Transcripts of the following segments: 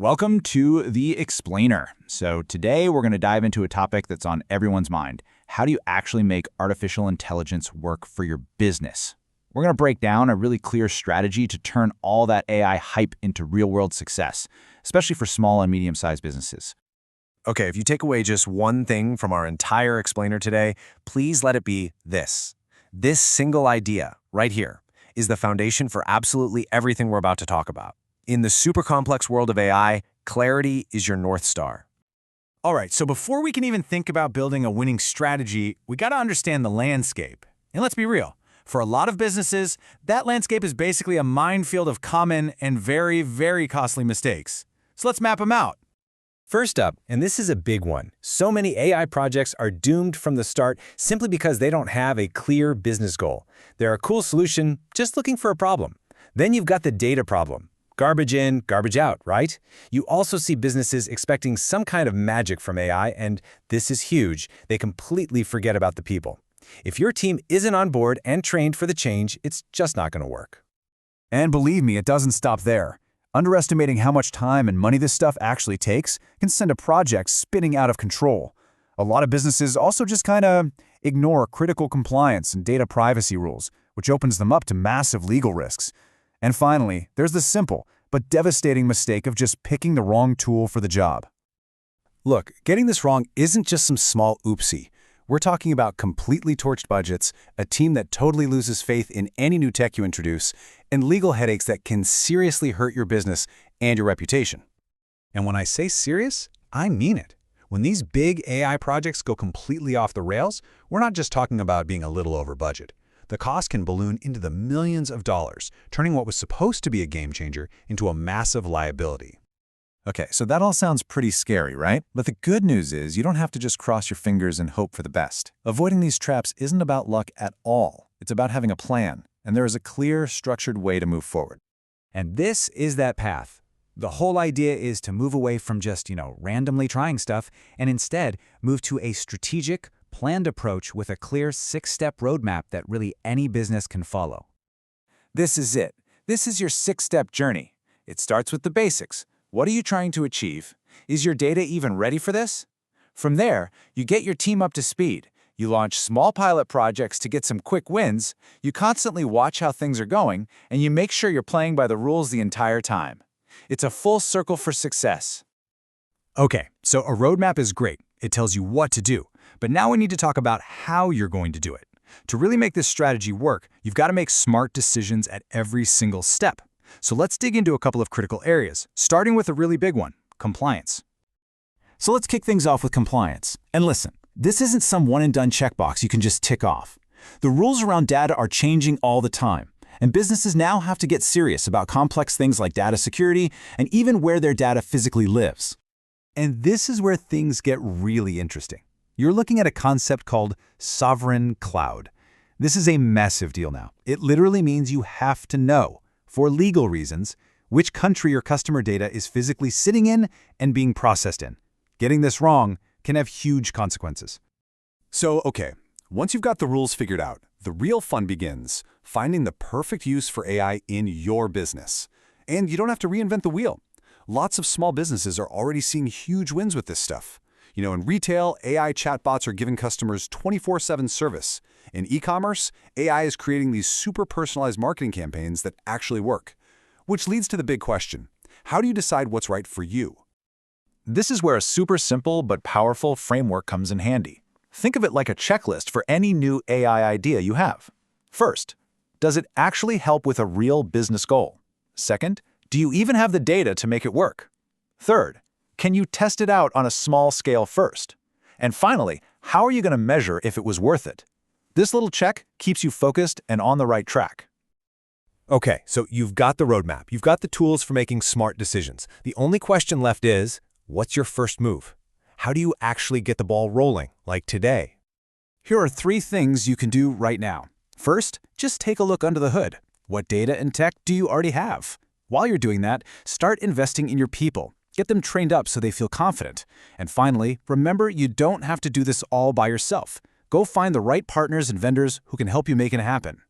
Welcome to The Explainer. So today we're going to dive into a topic that's on everyone's mind. How do you actually make artificial intelligence work for your business? We're going to break down a really clear strategy to turn all that AI hype into real-world success, especially for small and medium-sized businesses. Okay, if you take away just one thing from our entire explainer today, please let it be this. This single idea right here is the foundation for absolutely everything we're about to talk about. In the super complex world of AI, clarity is your North Star. All right, so before we can even think about building a winning strategy, we got to understand the landscape. And let's be real, for a lot of businesses, that landscape is basically a minefield of common and very, very costly mistakes. So let's map them out. First up, and this is a big one, so many AI projects are doomed from the start simply because they don't have a clear business goal. They're a cool solution, just looking for a problem. Then you've got the data problem. Garbage in, garbage out, right? You also see businesses expecting some kind of magic from AI, and this is huge. They completely forget about the people. If your team isn't on board and trained for the change, it's just not going to work. And believe me, it doesn't stop there. Underestimating how much time and money this stuff actually takes can send a project spinning out of control. A lot of businesses also just kind of ignore critical compliance and data privacy rules, which opens them up to massive legal risks. And finally, there's the simple but devastating mistake of just picking the wrong tool for the job. Look, getting this wrong isn't just some small oopsie. We're talking about completely torched budgets, a team that totally loses faith in any new tech you introduce, and legal headaches that can seriously hurt your business and your reputation. And when I say serious, I mean it. When these big AI projects go completely off the rails, we're not just talking about being a little over budget. The cost can balloon into the millions of dollars, turning what was supposed to be a game changer into a massive liability. Okay, so that all sounds pretty scary, right? But the good news is you don't have to just cross your fingers and hope for the best. Avoiding these traps isn't about luck at all. It's about having a plan, and there is a clear, structured way to move forward. And this is that path. The whole idea is to move away from just, randomly trying stuff and instead move to a strategic, planned approach with a clear 6-step roadmap that really any business can follow. This is it. This is your 6-step journey. It starts with the basics. What are you trying to achieve? Is your data even ready for this? From there, you get your team up to speed. You launch small pilot projects to get some quick wins. You constantly watch how things are going, and you make sure you're playing by the rules the entire time. It's a full circle for success. Okay, so a roadmap is great. It tells you what to do. But now we need to talk about how you're going to do it. To really make this strategy work, you've got to make smart decisions at every single step. So let's dig into a couple of critical areas, starting with a really big one, compliance. So let's kick things off with compliance. And listen, this isn't some one-and-done checkbox you can just tick off. The rules around data are changing all the time, and businesses now have to get serious about complex things like data security and even where their data physically lives. And this is where things get really interesting. You're looking at a concept called sovereign cloud. This is a massive deal now. It literally means you have to know, for legal reasons, which country your customer data is physically sitting in and being processed in. Getting this wrong can have huge consequences. So, okay, once you've got the rules figured out, the real fun begins, finding the perfect use for AI in your business. And you don't have to reinvent the wheel. Lots of small businesses are already seeing huge wins with this stuff. In retail, AI chatbots are giving customers 24/7 service. In e-commerce, AI is creating these super personalized marketing campaigns that actually work. Which leads to the big question, how do you decide what's right for you? This is where a super simple but powerful framework comes in handy. Think of it like a checklist for any new AI idea you have. First, does it actually help with a real business goal? Second, do you even have the data to make it work? Third, can you test it out on a small scale first? And finally, how are you going to measure if it was worth it? This little check keeps you focused and on the right track. Okay, so you've got the roadmap. You've got the tools for making smart decisions. The only question left is, what's your first move? How do you actually get the ball rolling, like today? Here are 3 things you can do right now. First, just take a look under the hood. What data and tech do you already have? While you're doing that, start investing in your people. Get them trained up so they feel confident. And finally, remember you don't have to do this all by yourself. Go find the right partners and vendors who can help you make it happen.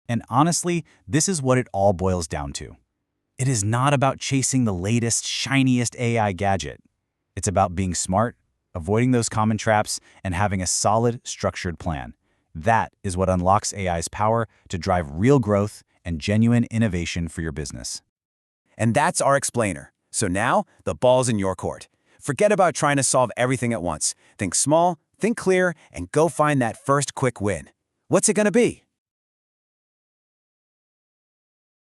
And honestly, this is what it all boils down to. It is not about chasing the latest, shiniest AI gadget. It's about being smart, avoiding those common traps, and having a solid, structured plan. That is what unlocks AI's power to drive real growth and genuine innovation for your business. And that's our explainer. So now, the ball's in your court. Forget about trying to solve everything at once. Think small, think clear, and go find that first quick win. What's it going to be?